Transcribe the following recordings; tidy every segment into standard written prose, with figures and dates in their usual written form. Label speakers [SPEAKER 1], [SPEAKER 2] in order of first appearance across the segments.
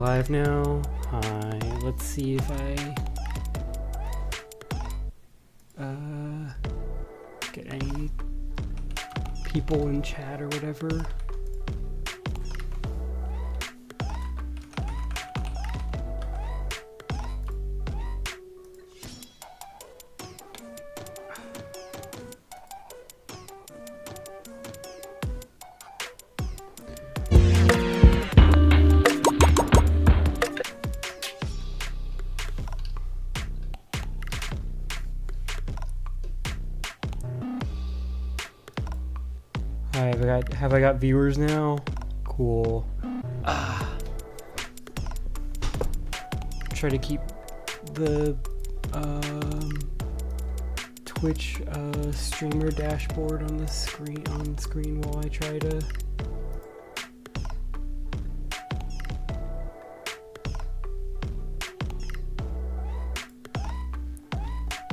[SPEAKER 1] Live now. Hi. Let's see if I get any people in chat or whatever. Have I got viewers now? Cool. Try to keep the Twitch streamer dashboard on the screen while I try to.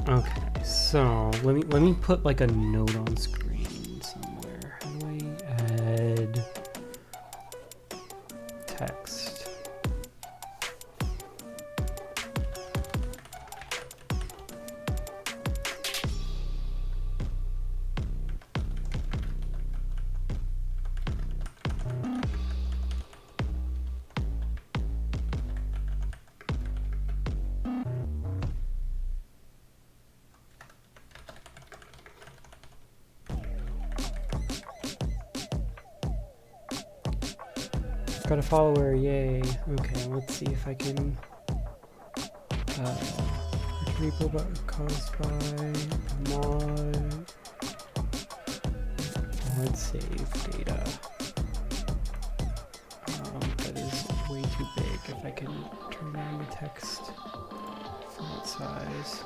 [SPEAKER 1] Okay, so let me put like a note on screen somewhere. How do I add text? Got a follower, yay. Okay, let's see if I can repo caused by mod save data. That is way too big. If I can turn down the text font size.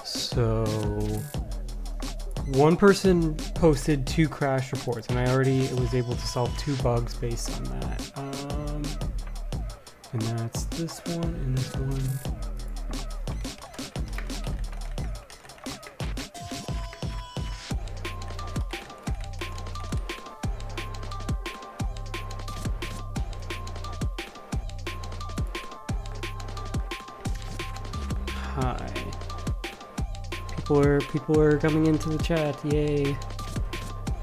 [SPEAKER 1] So one person posted 2 crash reports, and I already was able to solve 2 bugs based on that. And that's this one and this one. Hi. People are coming into the chat, yay.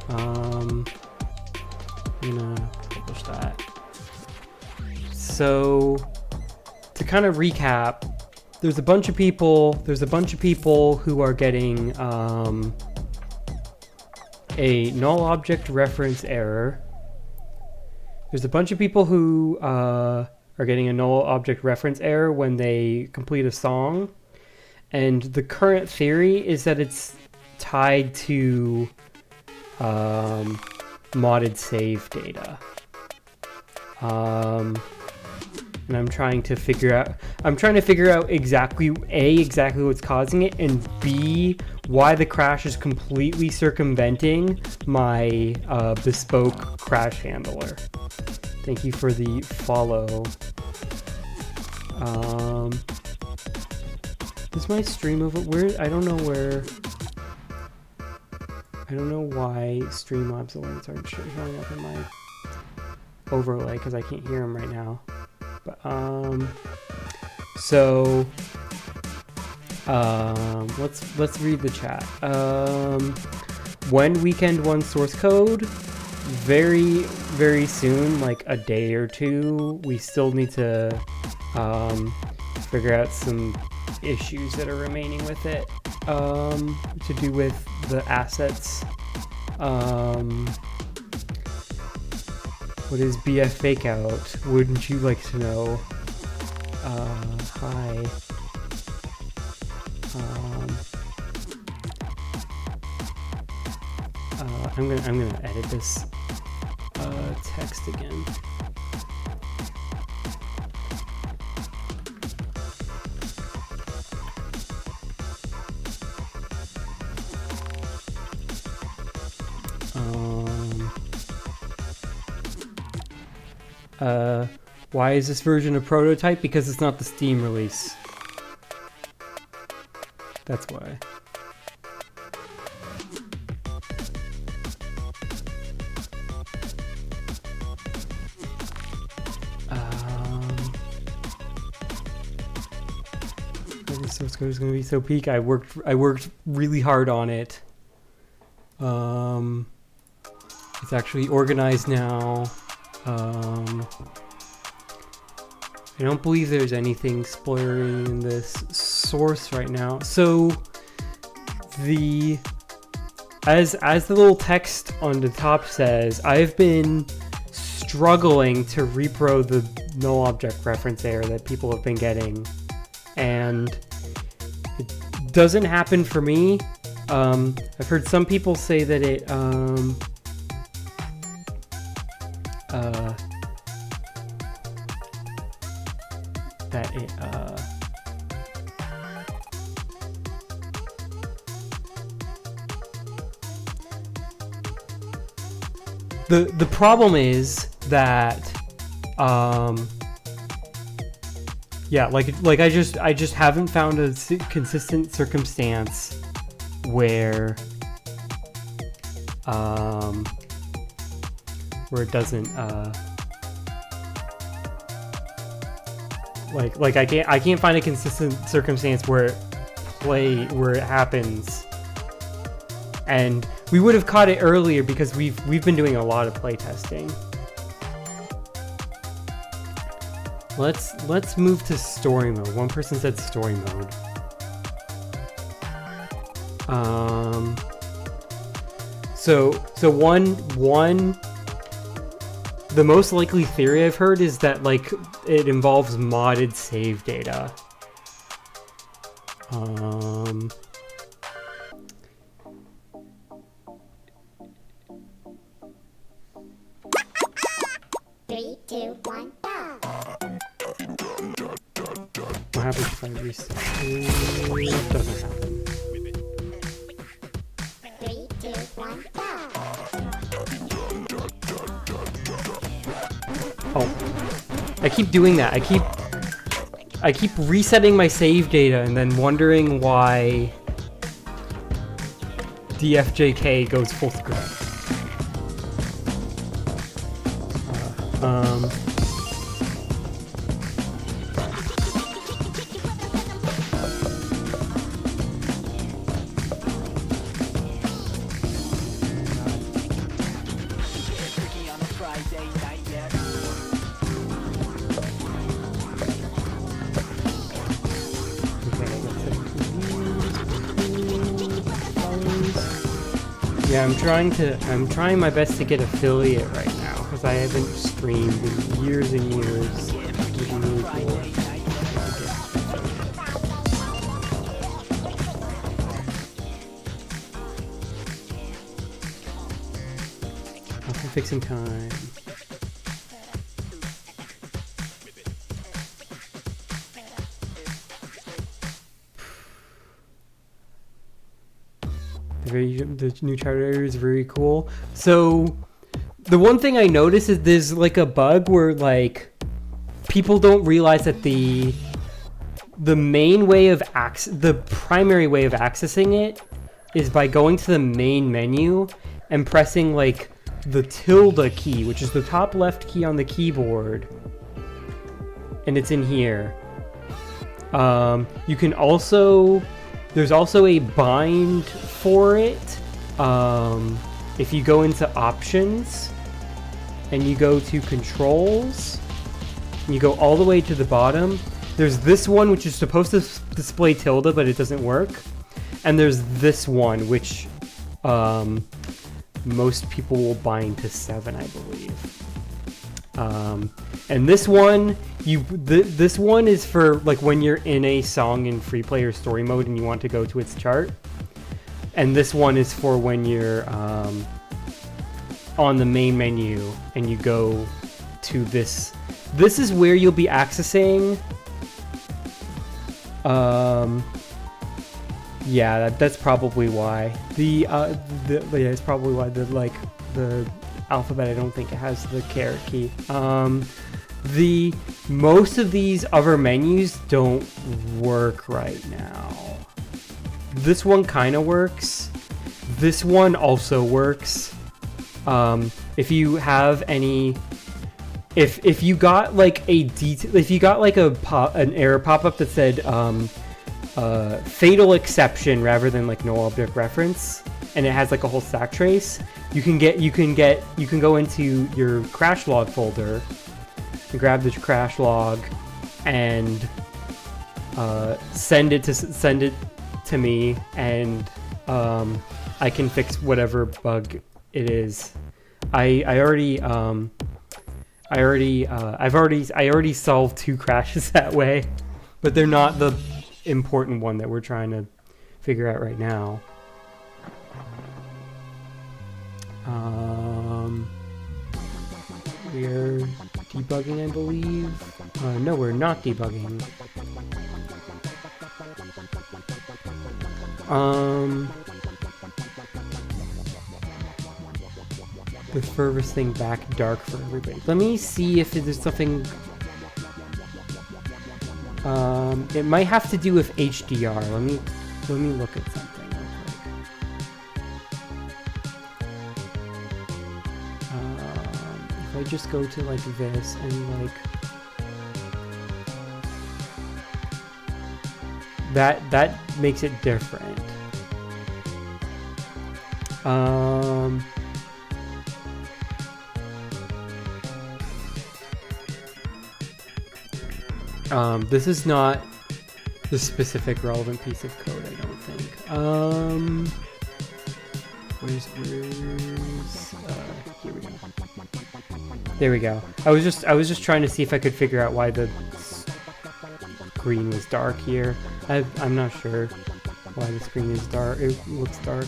[SPEAKER 1] I'm gonna publish that. So to kind of recap, there's a bunch of people who are getting a null object reference error. There's a bunch of people who are getting a null object reference error when they complete a song. And the current theory is that it's tied to modded save data. And I'm trying to figure out exactly what's causing it, and B, why the crash is completely circumventing my bespoke crash handler. Thank you for the follow. Is my stream over? I don't know why Streamlabs alerts aren't showing up in my overlay because I can't hear them right now. But let's read the chat. When weekend 1 source code, very soon, like a day or two. We still need to figure out some issues that are remaining with it, to do with the assets. What is BF fakeout? Wouldn't you like to know? Hi. I'm gonna edit this text again. Why is this version a prototype? Because it's not the Steam release. That's why. Source code is going to be so peak. I worked really hard on it. It's actually organized now. I don't believe there's anything spoilering in this source right now. So as the little text on the top says, I've been struggling to repro the null object reference error that people have been getting, and it doesn't happen for me. I've heard some people say that it the problem is that yeah, like I just haven't found a consistent circumstance where it doesn't like I can't find a consistent circumstance where it happens. And we would have caught it earlier because we've been doing a lot of playtesting. Let's move to story mode. One person said story mode. So the most likely theory I've heard is that like it involves modded save data.
[SPEAKER 2] Three, two, one, go.
[SPEAKER 1] What happens if I reset? It doesn't happen.
[SPEAKER 2] 3, 2, 1, go.
[SPEAKER 1] Oh, I keep doing that. I keep resetting my save data and then wondering why DFJK goes full screen. Yeah, I'm trying my best to get affiliate right now because I haven't streamed in years and years. It'd be really cool. Okay, fixing time. The new charter is very cool. So the one thing I noticed is there's like a bug where like people don't realize that the main way of the primary way of accessing it is by going to the main menu and pressing like the tilde key, which is the top left key on the keyboard, and it's in here. You can also There's also a bind for it. If you go into options and you go to controls and you go all the way to the bottom, there's this one which is supposed to display tilde, but it doesn't work. And there's this one which most people will bind to 7, I believe. And this one, this one is for like when you're in a song in free play or story mode and you want to go to its chart. And this one is for when you're on the main menu and you go to this. This is where you'll be accessing. Yeah, that's probably why. Yeah, it's probably why the alphabet, I don't think it has the caret key. Most of these other menus don't work right now. This one kind of works. This one also works. If you have any, if you got like if you got like an error pop-up that said fatal exception rather than like no object reference, and it has like a whole stack trace, you can go into your crash log folder and grab the crash log and send it to me, and I can fix whatever bug it is. I already solved 2 crashes that way, but they're not the important one that we're trying to figure out right now. We're debugging, I believe. No, we're not debugging. The furthest thing back dark for everybody. Let me see if there's something. It might have to do with HDR. Let me look at something real quick. If I just go to like this and like that makes it different. This is not the specific relevant piece of code, I don't think. Where's here we go. There we go. I was just trying to see if I could figure out why the screen was dark here. I'm not sure why the screen is dark. It looks dark.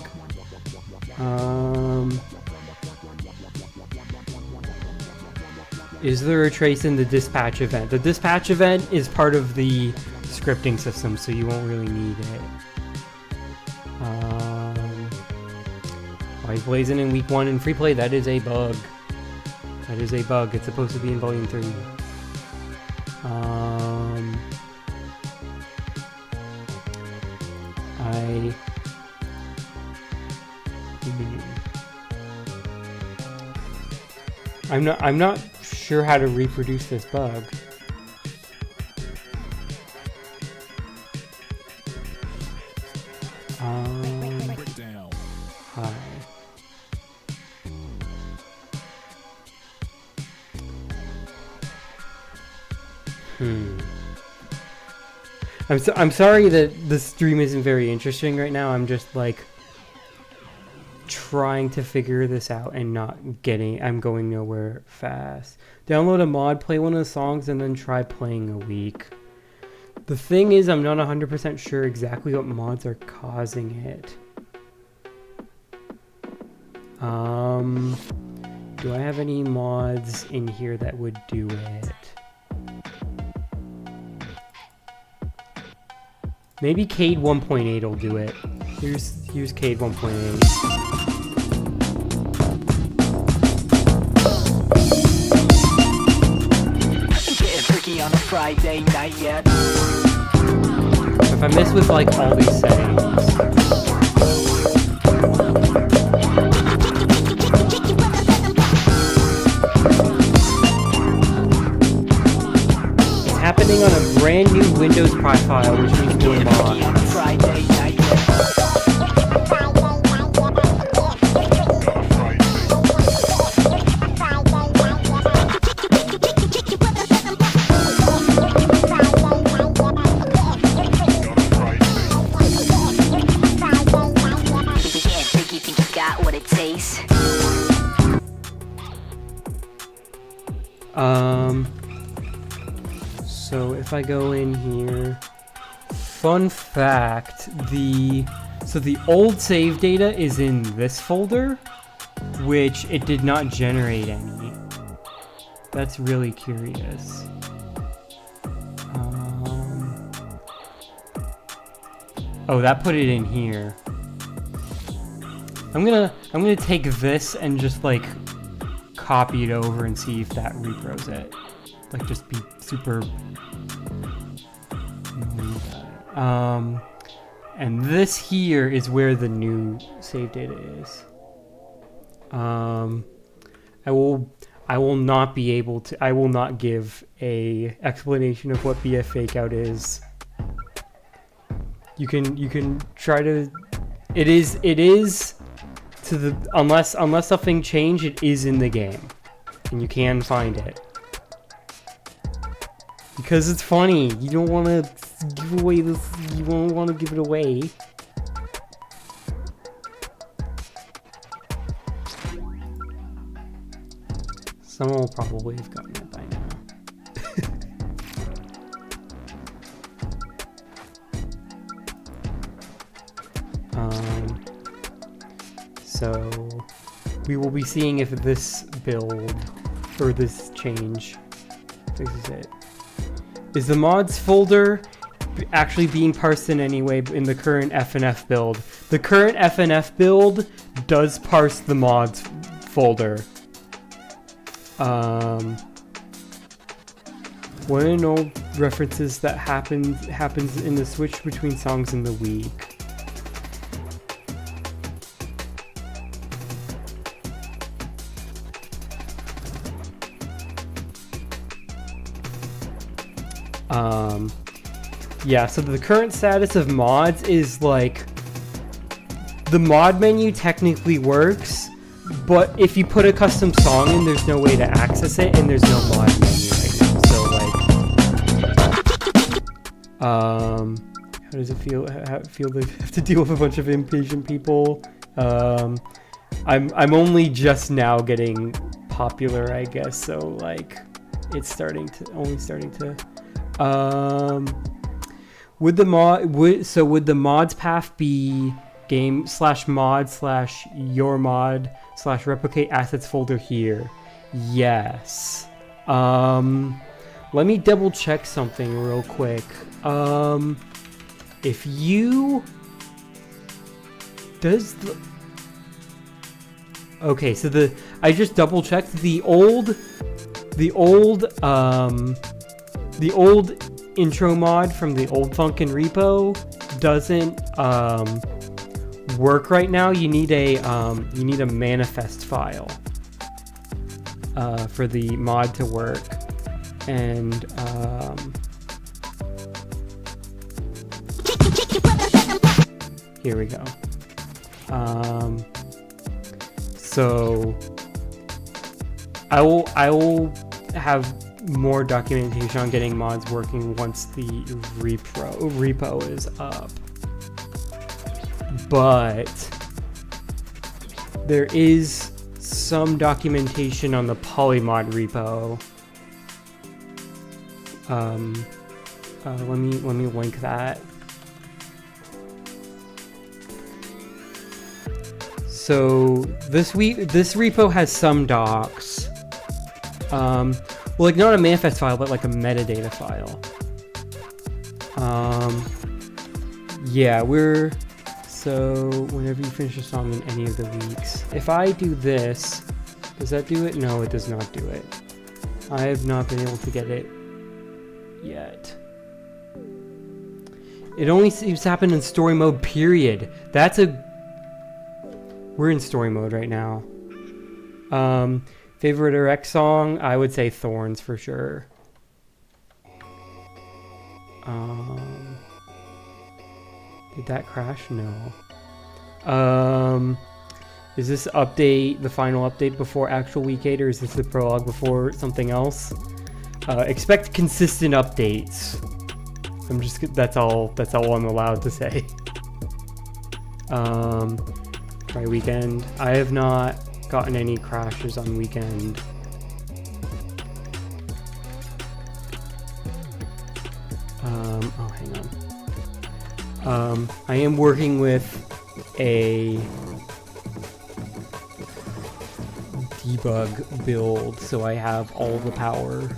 [SPEAKER 1] Is there a trace in the dispatch event? The dispatch event is part of the scripting system, so you won't really need it. Why blazing in week 1 in free play? That is a bug. That is a bug. It's supposed to be in volume 3. I'm not sure how to reproduce this bug. Hi. I'm sorry that the stream isn't very interesting right now. I'm just like trying to figure this out and I'm going nowhere fast. Download a mod, play one of the songs, and then try playing a week. The thing is, I'm not 100% sure exactly what mods are causing it. Do I have any mods in here that would do it? Maybe Cade 1.8 will do it. Here's Cade 1.8.
[SPEAKER 3] On a Friday night yet.
[SPEAKER 1] If I mess with like all these settings, it's happening on a brand new Windows profile, which means no mods.
[SPEAKER 3] On a Friday night yet.
[SPEAKER 1] So if I go in here, fun fact, the old save data is in this folder, which it did not generate any. That's really curious. Oh, that put it in here. I'm gonna take this and just like copy it over and see if that repros it. Like, just be super. And this here is where the new save data is. I will not be able to. I will not give a explanation of what BF fakeout is. You can try to. It is to the unless something changed. It is in the game, and you can find it because it's funny. You don't want to give away this. You won't want to give it away. Someone will probably have gotten it by now. So we will be seeing if this build or this change fixes it. Is the mods folder actually being parsed in any way in the current FNF build? The current FNF build does parse the mods folder. One of the old references that happens in the switch between songs in the week. Yeah, so the current status of mods is like the mod menu technically works, but if you put a custom song in, there's no way to access it, and there's no mod menu right now. So like, how does it feel? Feel to have to deal with a bunch of impatient people? I'm only just now getting popular, I guess. So like, it's only starting to. Would the mods path be game/mod/your/mod/replicate assets folder here? Yes. Let me double check something real quick. If you okay, so I just double checked the old intro mod from the old Funkin repo doesn't work right now. You need a manifest file for the mod to work, and here we go. So I will have more documentation on getting mods working once the repo is up, but there is some documentation on the polymod repo. Let me link that. So this repo has some docs. Well, like not a manifest file, but like a metadata file. Yeah, so whenever you finish a song in any of the weeks. If I do this, does that do it? No, it does not do it. I have not been able to get it yet. It only seems to happen in story mode, period. We're in story mode right now. Favorite RX song? I would say Thorns for sure. Did that crash? No. Is this update the final update before actual week 8, or is this the prologue before something else? Expect consistent updates. That's all I'm allowed to say. Try weekend. I have not gotten any crashes on weekend. Oh, hang on. I am working with a debug build, so I have all the power.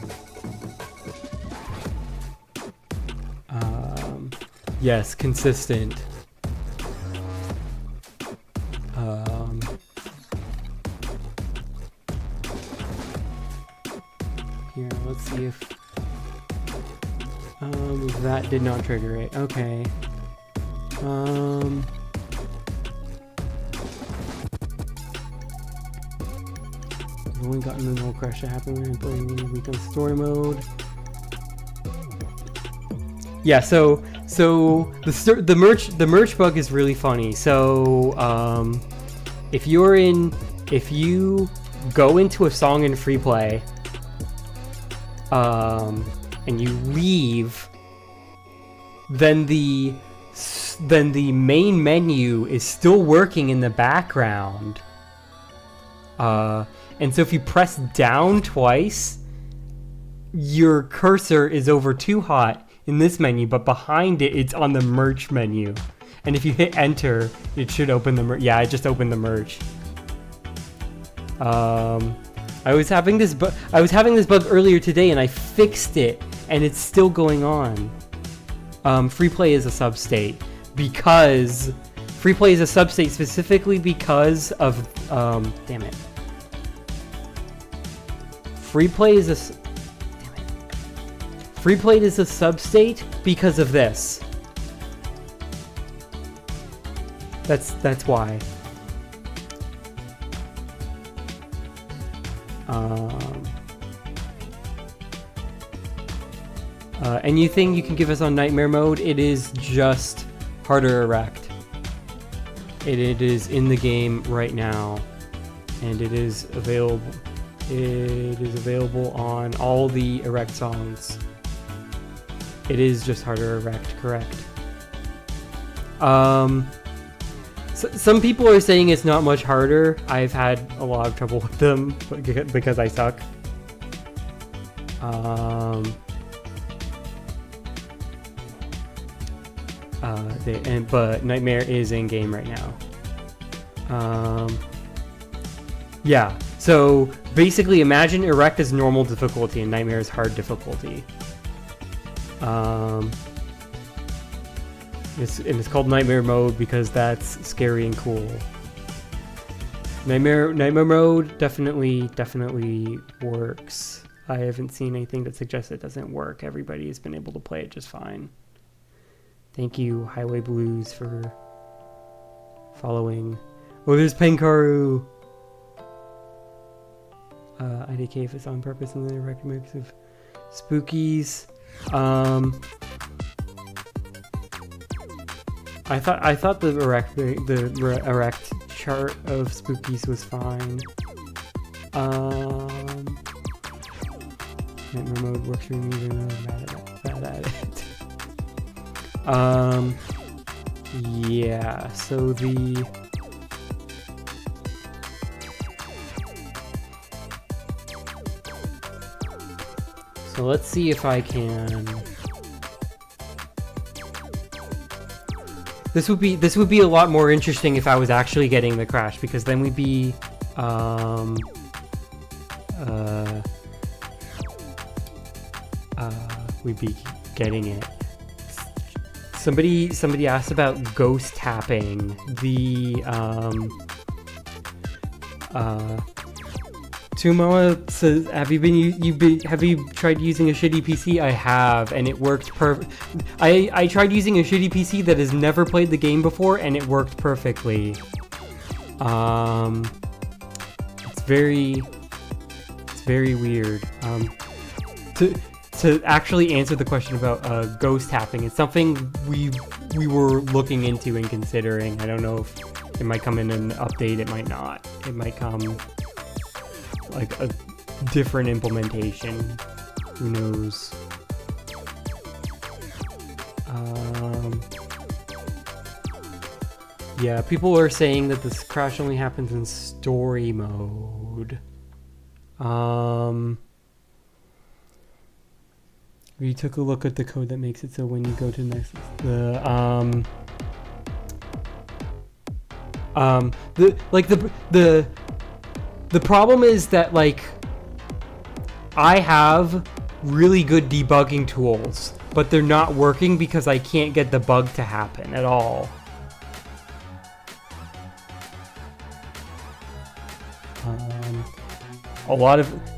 [SPEAKER 1] Yes, consistent. here. Let's see if that did not trigger it. Okay. I've only gotten the null crash to happen when I'm playing week on story mode. Yeah, so the merch bug is really funny. So if you go into a song in free play, and you leave, then the main menu is still working in the background. And so if you press down twice, your cursor is over Too Hot in this menu, but behind it, it's on the merch menu. And if you hit enter, it should open the merch. Yeah, I just opened the merch. I was having this bug earlier today, and I fixed it, and it's still going on. Free play is a substate because free play is a substate specifically because of damn it. Free play is a substate because of this. That's why. Anything you can give us on nightmare mode, it is just harder erect. It is in the game right now, and it is available. It is available on all the erect songs. It is just harder erect, correct. Some people are saying it's not much harder. I've had a lot of trouble with them because I suck. But Nightmare is in game right now. Yeah, so basically imagine Erect is normal difficulty and Nightmare is hard difficulty. It's called Nightmare mode because that's scary and cool. Nightmare mode definitely works. I haven't seen anything that suggests it doesn't work. Everybody has been able to play it just fine. Thank you, Highway Blues, for following. Oh, there's Penkaru! IDK if it's on purpose and then a record mix of spookies. I thought the erect chart of spookies was fine. Nightmare mode works for me even though I'm bad at it. Yeah, so let's see if I can. This would be a lot more interesting if I was actually getting the crash, because then we'd be getting it. Somebody asked about ghost tapping. Tumoa says, have you tried using a shitty PC? I have, and it worked perfect. I tried using a shitty PC that has never played the game before, and it worked perfectly. It's very weird. To actually answer the question about ghost tapping, it's something we were looking into and considering. I don't know if it might come in an update, it might not. It might come like a different implementation. Who knows? Yeah, people are saying that this crash only happens in story mode. We took a look at the code that makes it so when you go to next the problem is that, like, I have really good debugging tools, but they're not working because I can't get the bug to happen at all.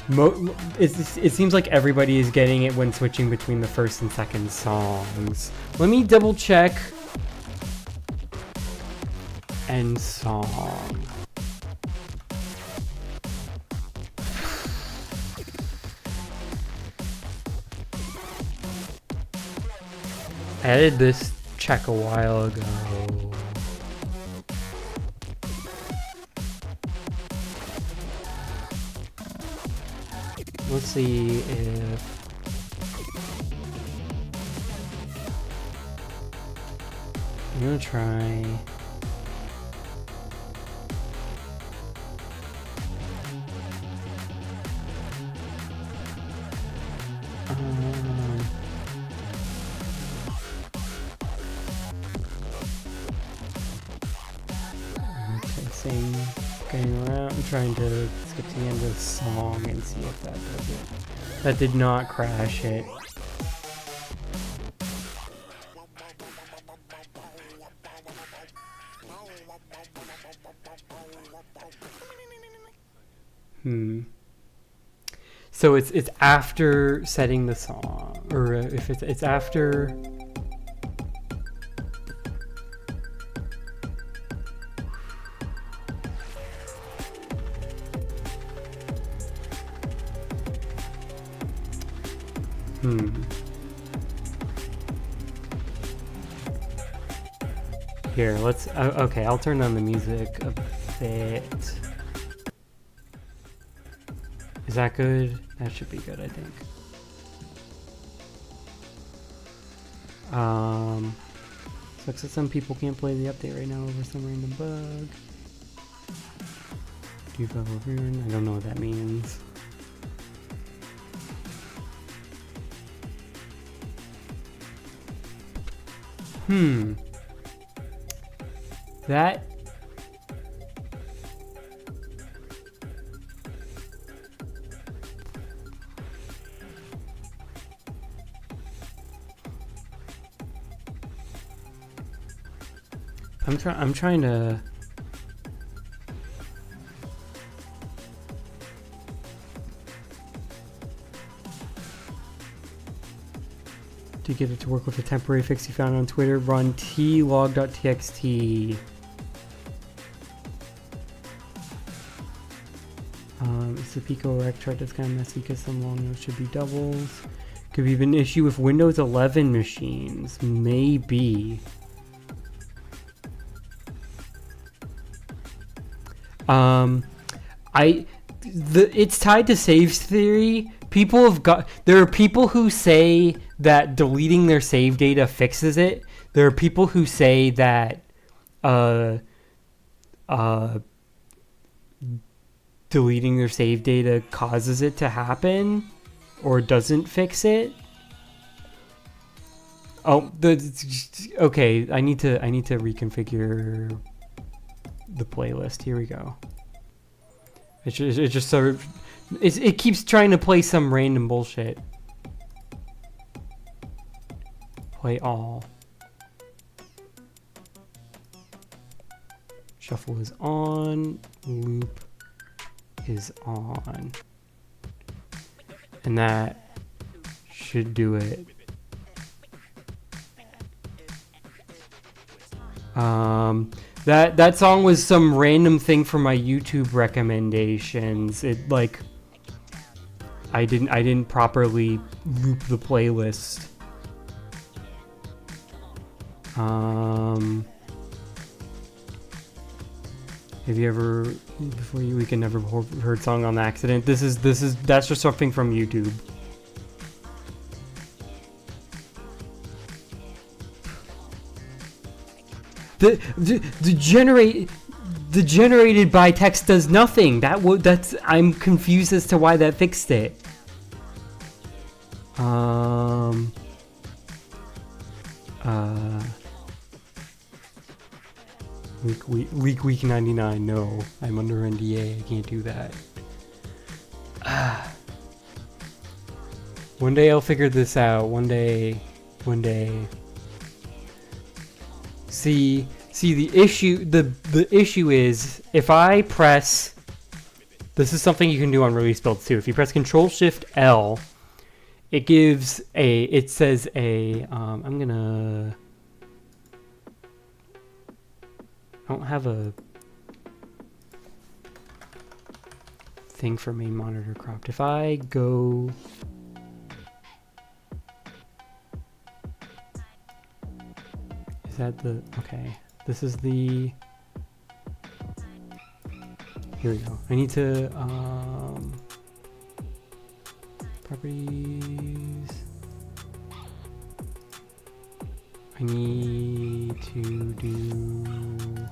[SPEAKER 1] It seems like everybody is getting it when switching between the first and second songs. Let me double check. End song. I added this check a while ago. Let's see if I'm gonna try. Okay, same going around. I'm trying to skip to the end of the song and see if that does it. That did not crash it. So it's after setting the song, or if it's after. Here, let's. Okay, I'll turn down the music a bit. Is that good? That should be good, I think. Sucks that some people can't play the update right now over some random bug. Debug overrun. I don't know what that means. That. I'm trying to. To get it to work with a temporary fix you found on Twitter, run tlog.txt. It's the Pico rec chart that's kind of messy because some long notes should be doubles. Could be an issue with Windows 11 machines. Maybe. It's tied to saves theory. There are people who say that deleting their save data fixes it. There are people who say that deleting their save data causes it to happen or doesn't fix it. Okay, I need to reconfigure the playlist. Here we go. It just sort of it keeps trying to play some random bullshit. Play all. Shuffle is on. Loop is on. And that should do it. That song was some random thing from my YouTube recommendations. It like I didn't properly loop the playlist. Have you ever before you we can never heard song on accident? That's just something from YouTube. The generated by text does nothing. I'm confused as to why that fixed it. Week 99. No, I'm under NDA. I can't do that. One day I'll figure this out. One day. See the issue is if I press this is something you can do on release builds too. If you press Control-Shift-L, it gives it says I'm gonna, I don't have a thing for main monitor cropped. If I go, is that the, okay, this is the, here we go. I need to, properties, I need to do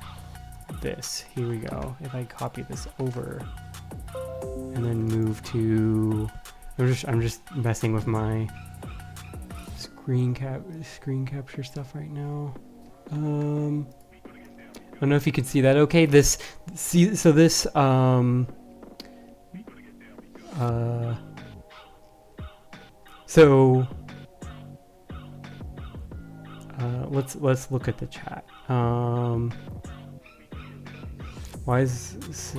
[SPEAKER 1] this. Here we go. If I copy this over and then move to, I'm just messing with my screen capture stuff right now. I don't know if you can see that. Okay, this let's look at the chat. Why is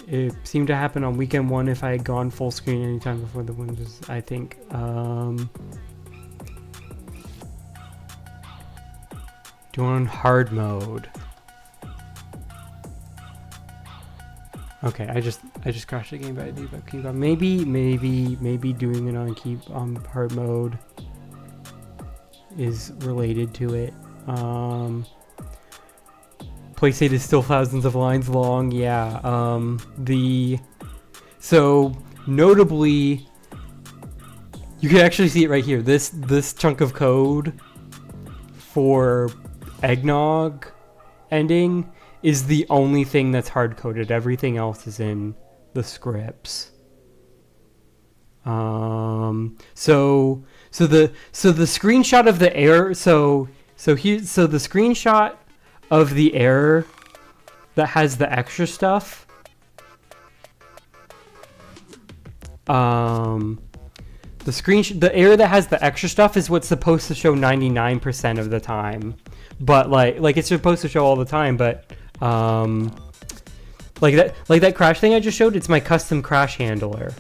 [SPEAKER 1] it seemed to happen on weekend 1 if I had gone full screen anytime before the Windows, I think. Do on hard mode. Okay, I just crashed the game by debug keyboard. Maybe doing it on hard mode is related to it. Playstate is still thousands of lines long. Yeah. So notably, you can actually see it right here. This chunk of code for eggnog ending is the only thing that's hard coded. Everything else is in the scripts. So the screenshot of the error. So the screenshot of the error that has the extra stuff. The error that has the extra stuff is what's supposed to show 99% of the time, but like it's supposed to show all the time, but like that crash thing I just showed, it's my custom crash handler.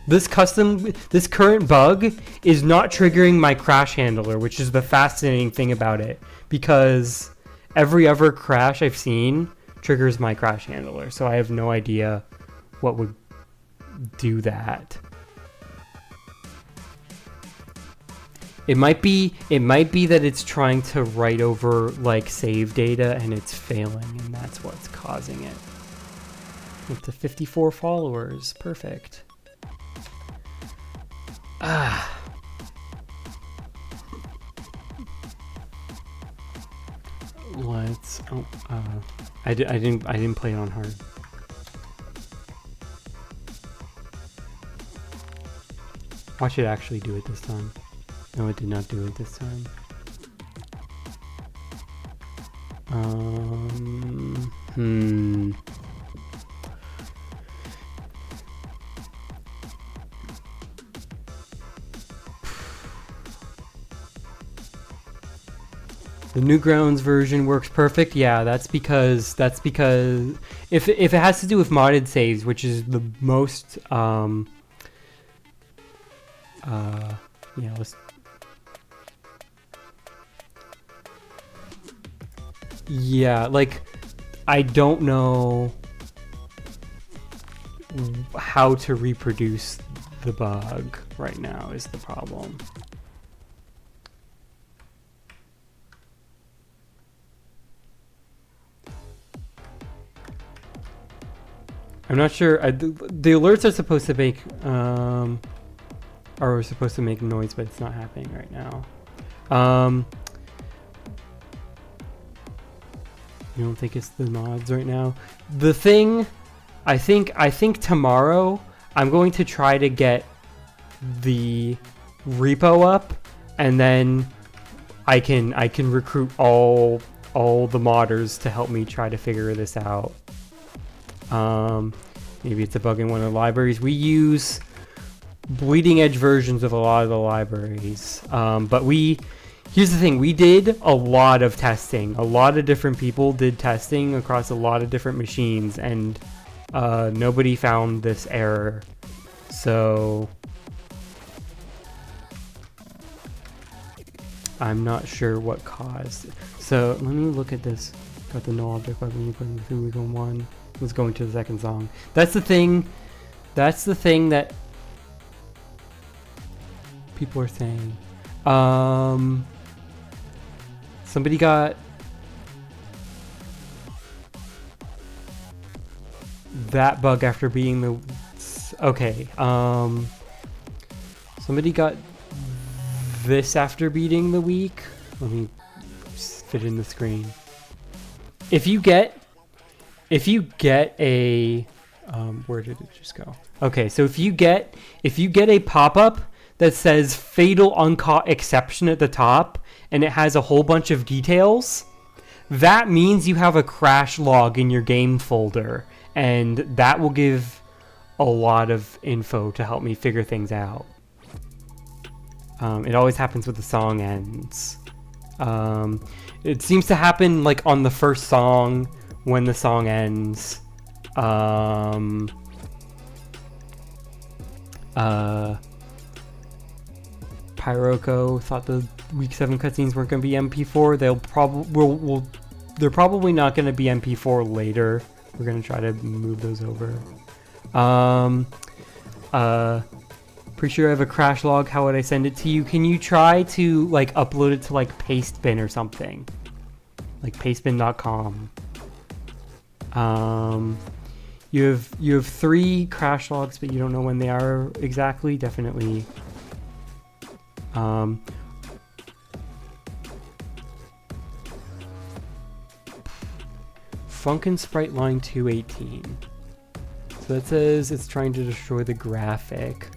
[SPEAKER 1] This current bug is not triggering my crash handler, which is the fascinating thing about it, because every other crash I've seen triggers my crash handler, so I have no idea what would do that. It might be that it's trying to write over like save data and it's failing, and that's what's causing it. Up to 54 followers, perfect. Let's. I didn't play it on hard. Watch it actually do it this time. No, it did not do it this time. The Newgrounds version works perfect. Yeah, that's because if it has to do with modded saves, which is the most let's. Yeah, like I don't know how to reproduce the bug right now is the problem. I'm not sure. The alerts are supposed to make noise, but it's not happening right now. You don't think it's the mods right now? The thing, I think tomorrow I'm going to try to get the repo up, and then I can recruit all the modders to help me try to figure this out. Maybe it's debugging one of the libraries. We use bleeding edge versions of a lot of the libraries, but here's the thing, we did a lot of testing. A lot of different people did testing across a lot of different machines, and nobody found this error, so I'm not sure what caused. So let me look at this. Got the null object when you put in 3 week on 1. Let's go into the second song. That's the thing. That's the thing that people are saying. Somebody got that bug after beating the. Okay. Somebody got this after beating the week. Let me fit in the screen. If you get a where did it just go? Okay, so if you get a pop-up that says fatal uncaught exception at the top and it has a whole bunch of details, that means you have a crash log in your game folder, and that will give a lot of info to help me figure things out. It always happens with the song ends. It seems to happen like on the first song when the song ends. Pyroco thought the week 7 cutscenes weren't going to be MP4. They're probably not going to be MP4 later. We're going to try to move those over. Pretty sure I have a crash log. How would I send it to you? Can you try to like upload it to like Pastebin or something? Like pastebin.com. You have 3 crash logs, but you don't know when they are exactly. Definitely. Funkin Sprite line 218. So that says it's trying to destroy the graphic.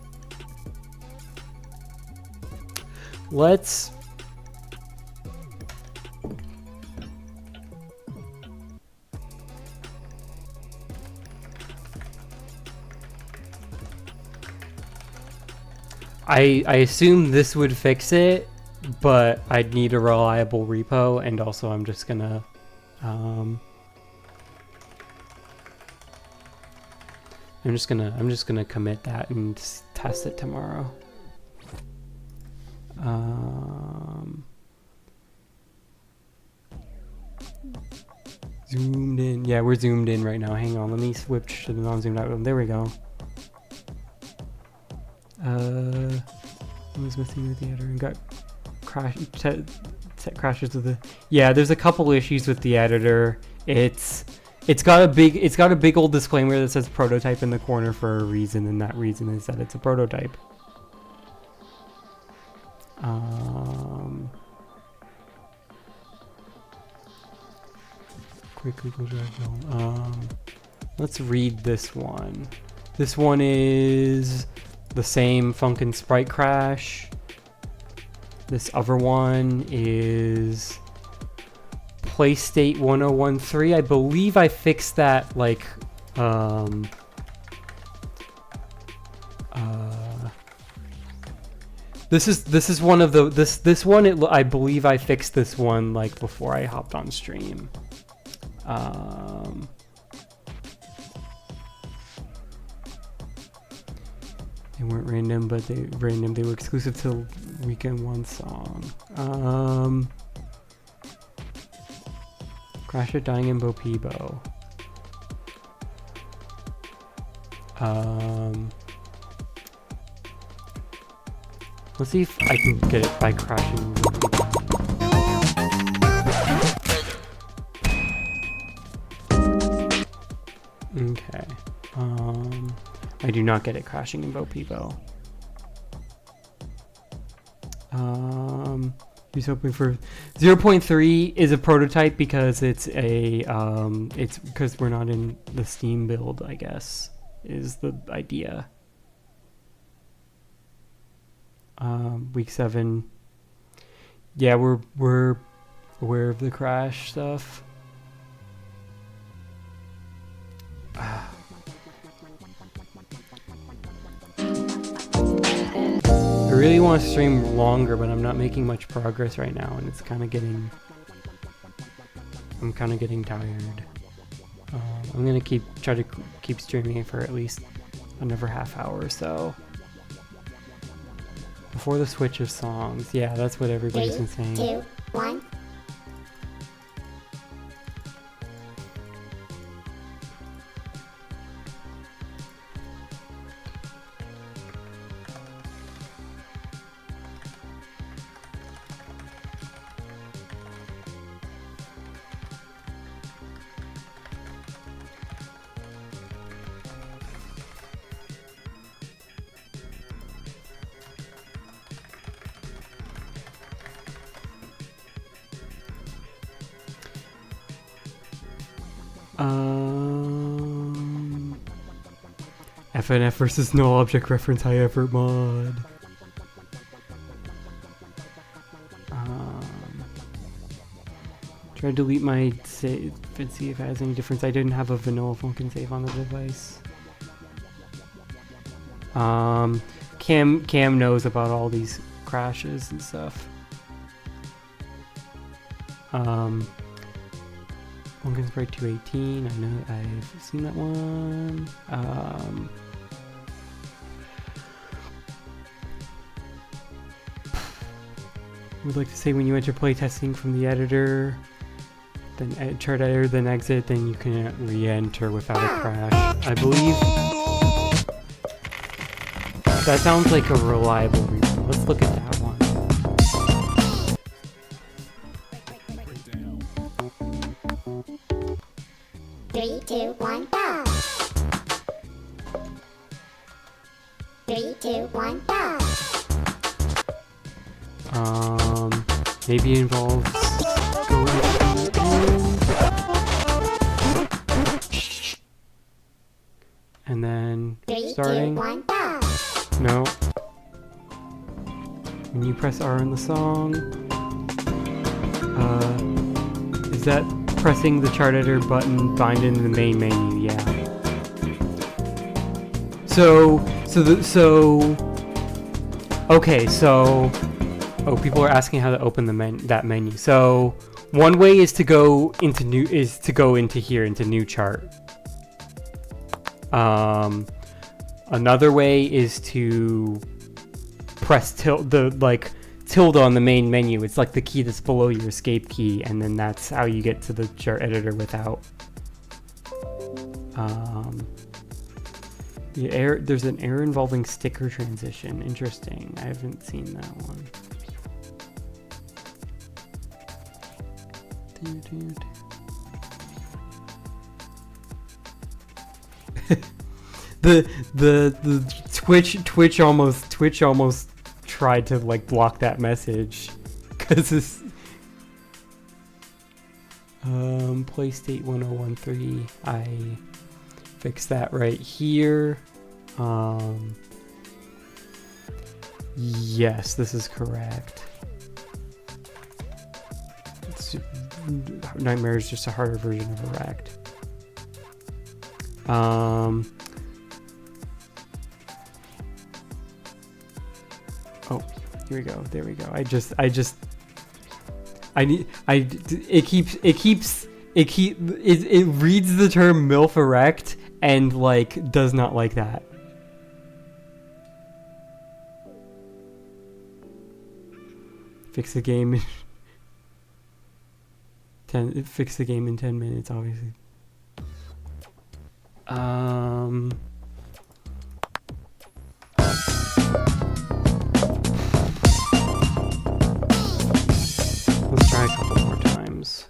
[SPEAKER 1] Let's I assume this would fix it, but I'd need a reliable repo, and also I'm just gonna I'm just gonna commit that and test it tomorrow. Zoomed in. Yeah, we're zoomed in right now. Hang on, let me switch to the non-zoomed out one. There we go. I was messing with the editor and got set crashes with the. Yeah, there's a couple issues with the editor. It's got a big old disclaimer that says prototype in the corner for a reason, and that reason is that it's a prototype. Quickly go drag home. Let's read this one. This one is the same Funkin Sprite crash. This other one is PlayState 1013. I believe I fixed that like this is one of the this one I believe I fixed this one like before I hopped on stream. They weren't random, but they were exclusive to Weekend 1 song. Crasher dying in Bo Peebo. Let's see if I can get it by crashing in Bo Peebo. Okay. I do not get it crashing in Bo Peebo. He's hoping for 0.3 is a prototype because it's a it's because we're not in the Steam build, I guess, is the idea. Week 7. Yeah, we're aware of the crash stuff. I really want to stream longer, but I'm not making much progress right now, and it's kind of getting. I'm kind of getting tired. I'm gonna try to keep streaming it for at least another half hour or so before the switch of songs. Yeah, that's what everybody's been saying.
[SPEAKER 2] 3, 2, 1.
[SPEAKER 1] FNF versus no object reference high effort mod. Try to delete my save and see if it has any difference. I didn't have a vanilla Funkin save on the device. Cam knows about all these crashes and stuff. Funkin Sprite 218. I know I've seen that one. Would like to say when you enter playtesting from the editor, then chart editor, then exit, then you can re-enter without a crash. I believe that sounds like a reliable reason. Let's look at that one.
[SPEAKER 2] Three, two, one, go. 3, 2, 1, go.
[SPEAKER 1] Maybe it involves going to the end. And then
[SPEAKER 2] 3,
[SPEAKER 1] starting.
[SPEAKER 2] 2, 1, go.
[SPEAKER 1] No. When you press R on the song, is that pressing the chart editor button bind into the main menu? Yeah. Oh, people are asking how to open that menu. So one way is to go into here into new chart. Another way is to press tilde on the main menu. It's like the key that's below your escape key, and then that's how you get to the chart editor without. There's an error involving sticker transition. Interesting. I haven't seen that one. the Twitch almost tried to like block that message because it's playstate 1013. I fixed that right here. Yes, this is correct. Nightmare is just a harder version of Erect. Oh, here we go. There we go. It reads the term MILF Erect and like does not like that. Fix the game. Fix the game in 10 minutes, obviously. Let's try a couple more times.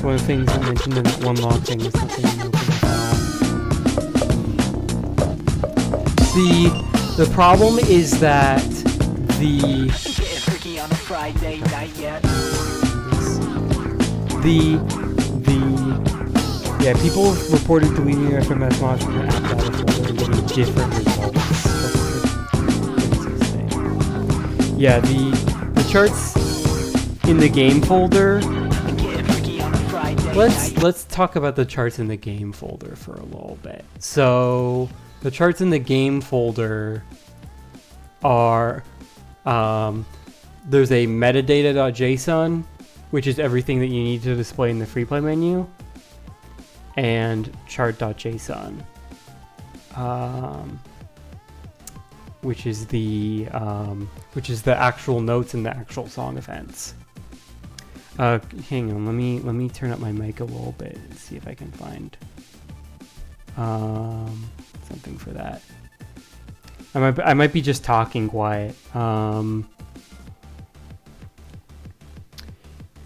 [SPEAKER 1] One of the things I mentioned in that one log thing is something in the problem is that the people have reported deleting their FMS mods from the app data folder and getting different results. Yeah, the charts in the game folder let's talk about the charts in the game folder for a little bit. So the charts in the game folder are there's a metadata.json, which is everything that you need to display in the free play menu, and chart.json, which is the actual notes and the actual song events. Hang on, let me turn up my mic a little bit and see if I can find something for that. I might be just talking quiet.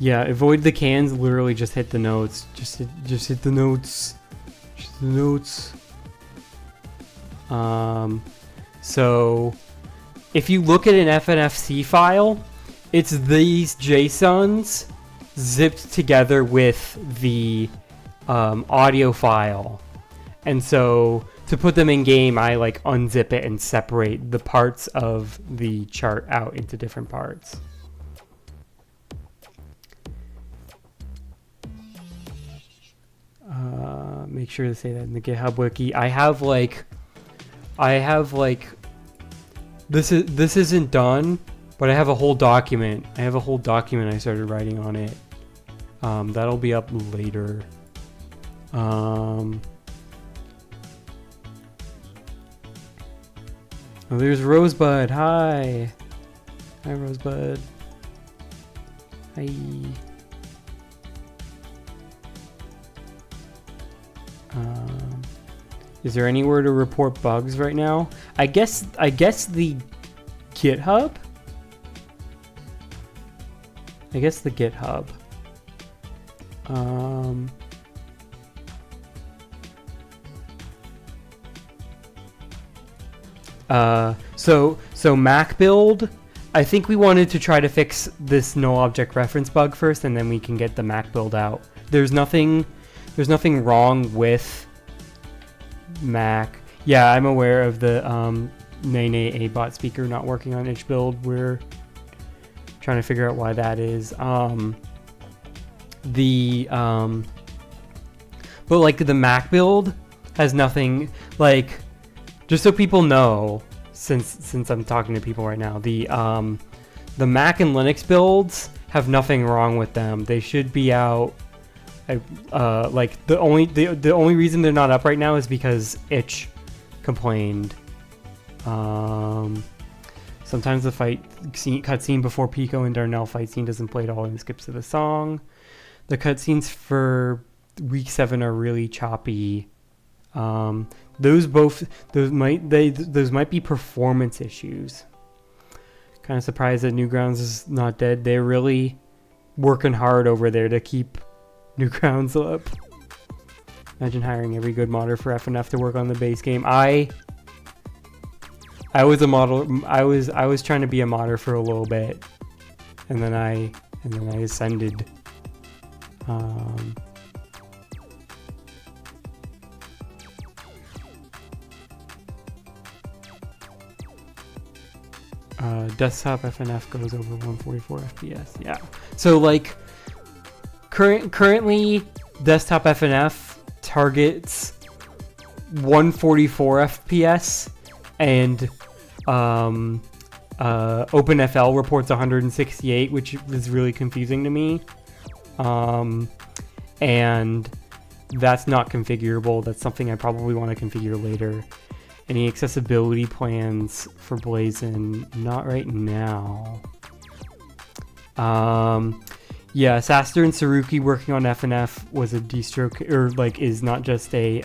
[SPEAKER 1] Yeah, avoid the cans. Literally, just hit the notes. Just hit the notes. Just the notes. So, if you look at an FNFC file, it's these JSONs zipped together with the audio file, and so to put them in game, I like unzip it and separate the parts of the chart out into different parts. Make sure to say that in the GitHub wiki. I have like this isn't done, but I have a whole document. I started writing on it. That'll be up later. Oh, there's Rosebud. Hi, Rosebud. Hi. Is there anywhere to report bugs right now? I guess the GitHub. So Mac build. I think we wanted to try to fix this no object reference bug first, and then we can get the Mac build out. There's nothing wrong with Mac. Yeah, I'm aware of the Nene A-bot speaker not working on itch build. We're trying to figure out why that is. But like the Mac build has nothing, like, just so people know, since I'm talking to people right now, the Mac and Linux builds have nothing wrong with them. They should be out. Like the only reason they're not up right now is because itch complained. Sometimes the cutscene before Pico and Darnell fight scene doesn't play at all and skips to the song. The cutscenes for week 7 are really choppy. Those might be performance issues. Kind of surprised that Newgrounds is not dead. They're really working hard over there to keep Newgrounds up. Imagine hiring every good modder for FNF to work on the base game. I was a model. I was trying to be a modder for a little bit, and then I ascended. Desktop FNF goes over 144 FPS. Yeah. So like currently desktop FNF targets 144 FPS, and OpenFL reports 168, which is really confusing to me. And that's not configurable. That's something I probably want to configure later. Any accessibility plans for Blazon? Not right now. Yeah, Saster and Saruki working on FNF was a distro, or like is not just a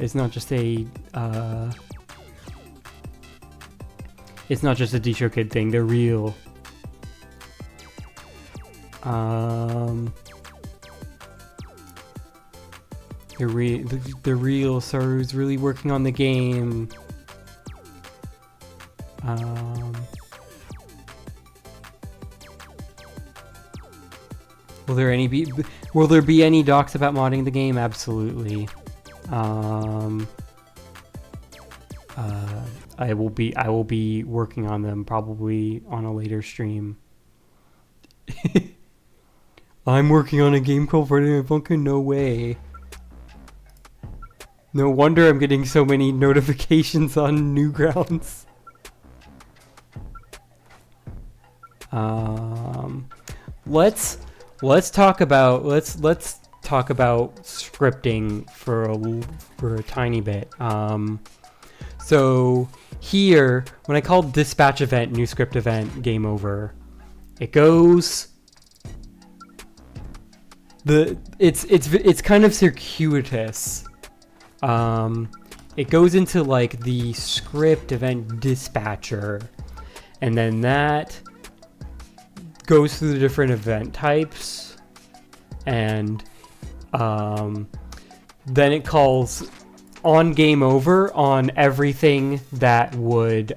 [SPEAKER 1] it's not just a DistroKid thing. They're real. They're real. Saru's really working on the game. Will there be any docs about modding the game? Absolutely. I will be working on them probably on a later stream. I'm working on a game called Friday Night Funkin'. No way. No wonder I'm getting so many notifications on Newgrounds. Let's talk about scripting for a tiny bit. So here, when I call dispatch event, new script event, game over, it goes. It's kind of circuitous. It goes into like the script event dispatcher, and then that goes through the different event types, and then it calls on game over on everything that would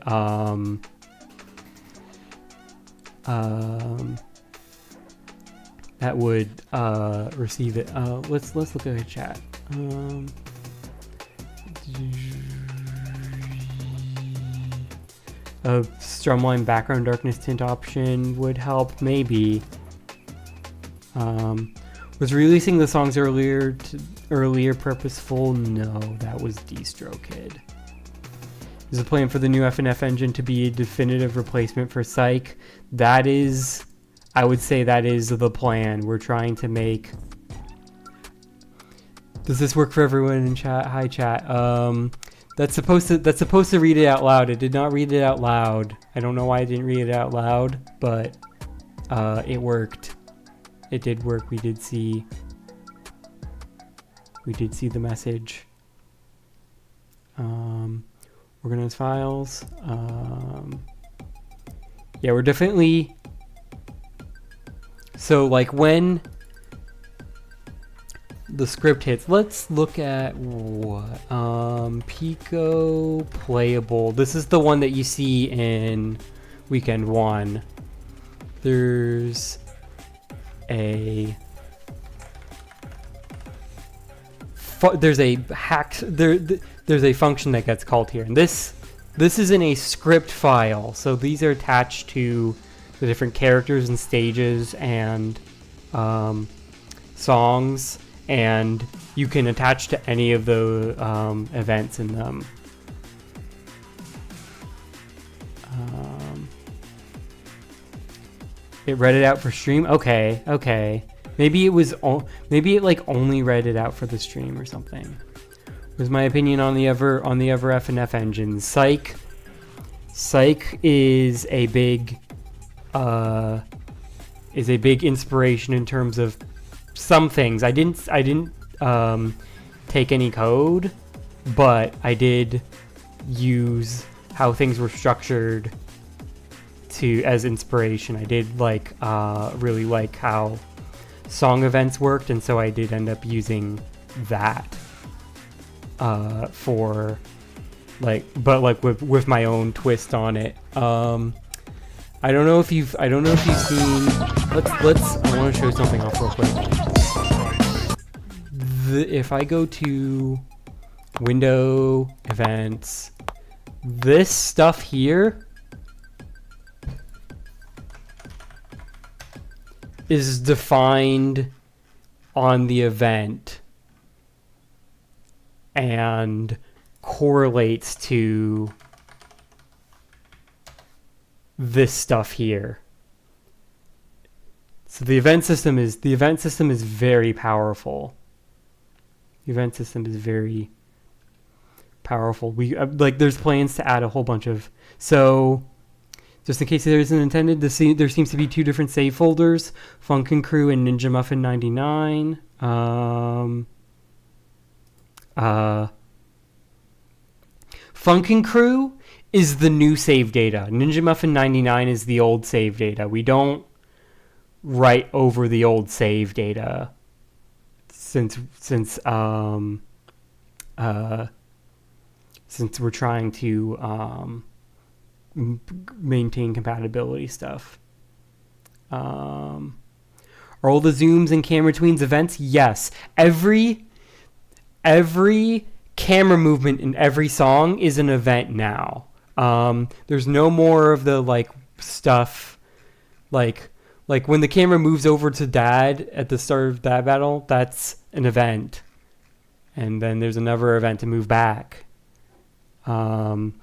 [SPEAKER 1] receive it. Let's look at the chat. A Strumline background darkness tint option would help, maybe. Was releasing the songs earlier purposeful? No, that was DistroKid. Is a plan for the new FNF engine to be a definitive replacement for Psych? That is, I would say that is the plan. We're trying to make. Does this work for everyone in chat? Hi chat. That's supposed to read it out loud. It did not read it out loud. I don't know why I didn't read it out loud, but it worked. It did work. We did see the message. Organize files. Yeah, we're definitely. So like when the script hits, let's look at what Pico playable. This is the one that you see in weekend 1. There's a there's a function that gets called here, and this is in a script file. So these are attached to the different characters and stages and songs, and you can attach to any of the events in them. It read it out for stream. Okay. Maybe it like only read it out for the stream or something. Was my opinion on the ever FNF engine. Psych is a big inspiration in terms of some things. I didn't take any code, but I did use how things were structured as inspiration. I did really like how song events worked, and so I did end up using that for with my own twist on it. I don't know if you've seen. I want to show something off real quick. If I go to window events, this stuff here is defined on the event and correlates to this stuff here. So the event system is very powerful. The event system is very powerful. We there's plans to add a whole bunch of, so just in case there isn't intended, there seems to be 2 different save folders: Funkin' Crew and Ninja Muffin 99. Funkin' Crew is the new save data. Ninja Muffin 99 is the old save data. We don't write over the old save data since we're trying to maintain compatibility stuff. Are all the zooms and camera tweens events? Yes. Every camera movement in every song is an event now. There's no more of the stuff Like when the camera moves over to dad at the start of dad battle, that's an event. And then there's another event to move back. Fabs,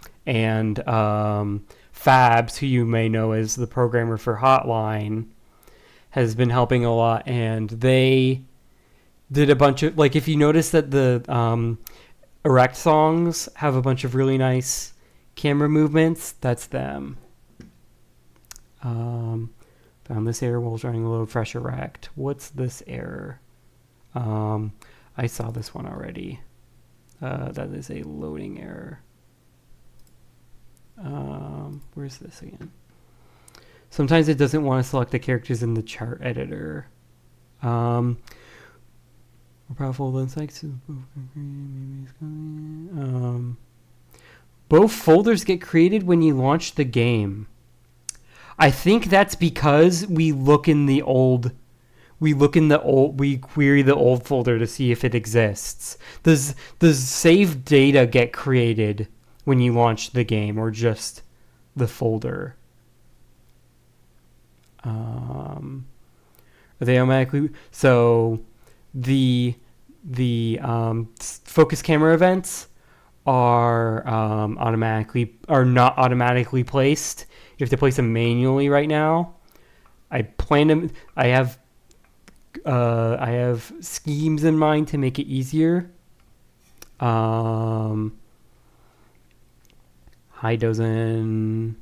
[SPEAKER 1] who you may know as the programmer for Hotline, has been helping a lot, and they did a bunch of, like, if you notice that the Erect songs have a bunch of really nice camera movements, that's them. Found this error while trying to load fresh Erect. What's this error? I saw this one already. That is a loading error. Where's this again? Sometimes it doesn't want to select the characters in the chart editor. Both folders get created when you launch the game. I think that's because we query the old folder to see if it exists. Does save data get created when you launch the game, or just the folder? Are they automatically? So the focus camera events are not automatically placed. You have to place them manually right now. I have schemes in mind to make it easier. High dozen.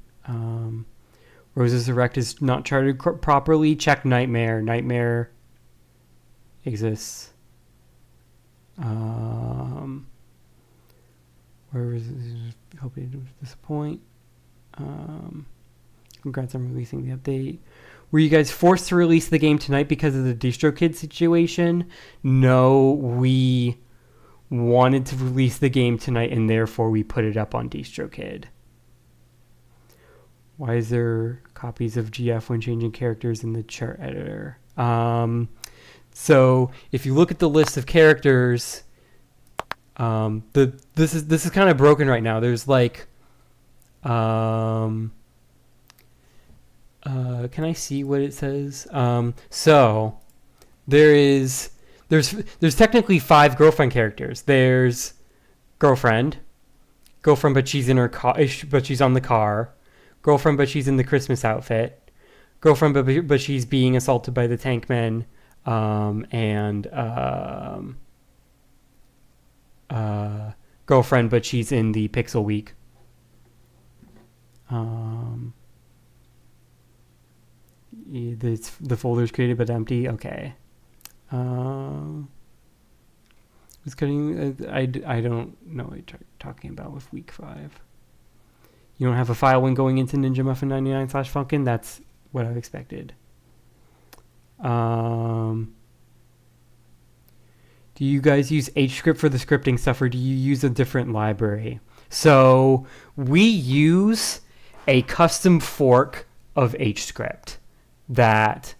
[SPEAKER 1] Rose's Erect is not charted properly. Check Nightmare. Nightmare exists. Where is it? Hoping to disappoint. Congrats on releasing the update. Were you guys forced to release the game tonight because of the DistroKid situation? No, we wanted to release the game tonight, and therefore we put it up on DistroKid. Why is there copies of GF when changing characters in the chart editor? So if you look at the list of characters, this is kind of broken right now. There's like, can I see what it says? So there's technically 5 girlfriend characters. There's girlfriend, but she's in her car, but she's on the car. Girlfriend, but she's in the Christmas outfit. Girlfriend, but she's being assaulted by the Tankmen. Girlfriend, but she's in the Pixel Week. The folder's created but empty. Okay. It's cutting. I don't know what you're talking about with week 5. You don't have a file when going into Ninja Muffin 99/Funkin. That's what I expected. Do you guys use HScript for the scripting stuff, or do you use a different library? So we use a custom fork of HScript that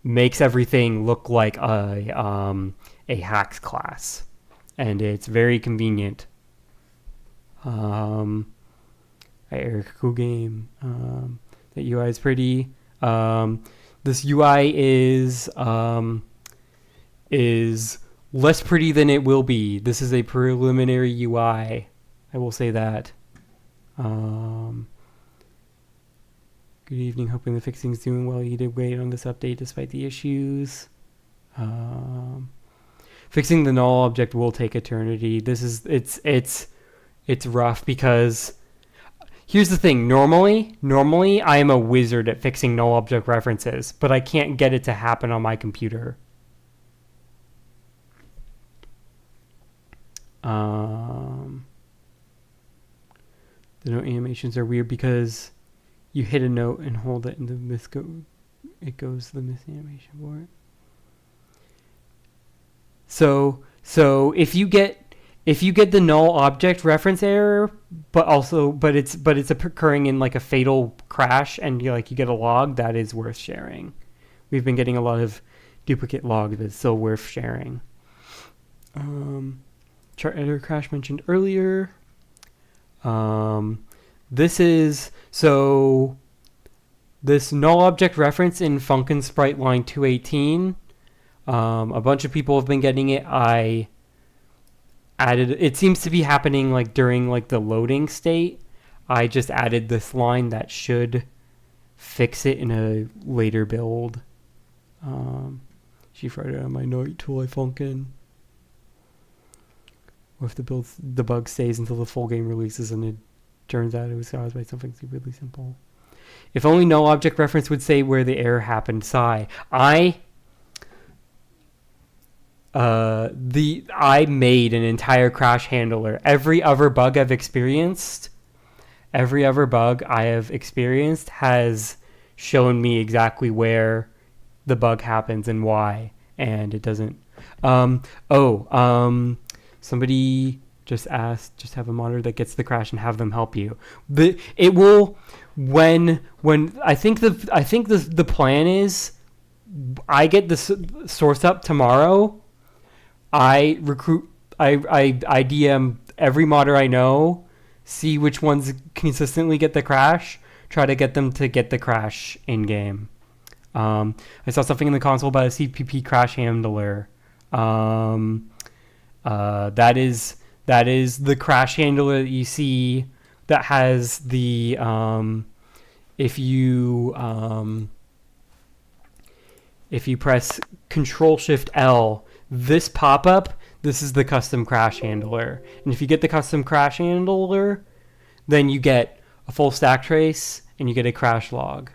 [SPEAKER 1] makes everything look like a hacks class, and it's very convenient. Eric, cool game. That UI is pretty. This UI is less pretty than it will be. This is a preliminary UI. I will say that. Good evening. Hoping the fixing's doing well. You did great on this update despite the issues. Fixing the null object will take eternity. It's rough because here's the thing. Normally I am a wizard at fixing null object references, but I can't get it to happen on my computer. The note animations are weird because you hit a note and hold it, and it goes to the miss animation for it. So if you get the null object reference error, but it's occurring in like a fatal crash, and you get a log, that is worth sharing. We've been getting a lot of duplicate logs, but it's still worth sharing. Chart editor crash mentioned earlier. This is so this null object reference in Funkin Sprite line 218. A bunch of people have been getting it. I added. It seems to be happening like during like the loading state. I just added this line that should fix it in a later build. She Friday on my night till I Funkin. Or if the bug stays until the full game releases and it turns out it was caused by something really simple. If only null object reference would say where the error happened. Sigh. I made an entire crash handler. Every other bug I have experienced has shown me exactly where the bug happens and why, and it doesn't. Somebody just asked, just have a monitor that gets the crash and have them help you. It will when I think the plan is I get the source up tomorrow. I DM every modder I know, see which ones consistently get the crash, try to get them to get the crash in game. I saw something in the console about a CPP crash handler. That is the crash handler that you see that has the if you press Control-Shift-L, this pop-up, this is the custom crash handler. And if you get the custom crash handler, then you get a full stack trace and you get a crash log. I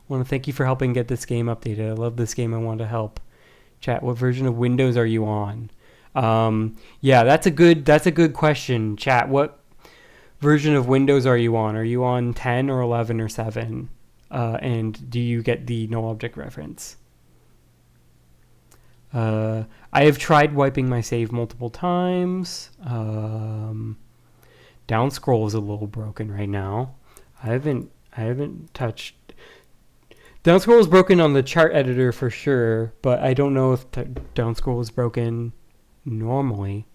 [SPEAKER 1] want to thank you for helping get this game updated. I love this game. I want to help. Chat, what version of Windows are you on? Yeah, that's a good question. Chat, what version of Windows are you on? Are you on 10 or 11 or 7? And do you get the null object reference? I have tried wiping my save multiple times. Down scroll is a little broken right now. I haven't touched. Down scroll is broken on the chart editor for sure, but I don't know if down scroll is broken normally.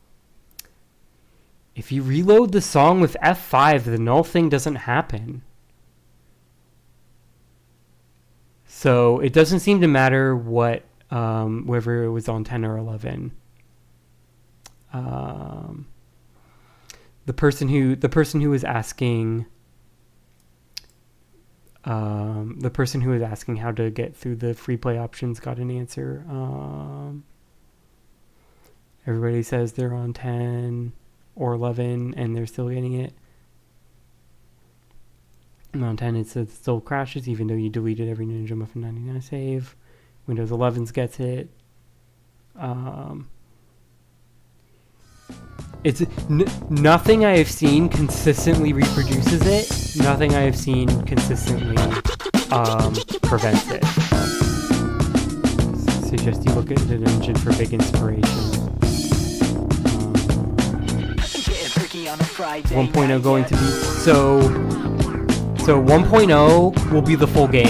[SPEAKER 1] If you reload the song with F5, the null thing doesn't happen. So it doesn't seem to matter what whether it was on 10 or 11. The person who was asking how to get through the free play options got an answer. Everybody says they're on 10 or 11 and they're still getting it. And on 10 it says it still crashes even though you deleted every Ninja Muffin 99 save. Windows 11's gets it. It's nothing I have seen consistently reproduces it. Nothing I have seen consistently prevents it. Suggest you look at an engine for big inspiration. 1.0 going to be so 1.0 will be the full game.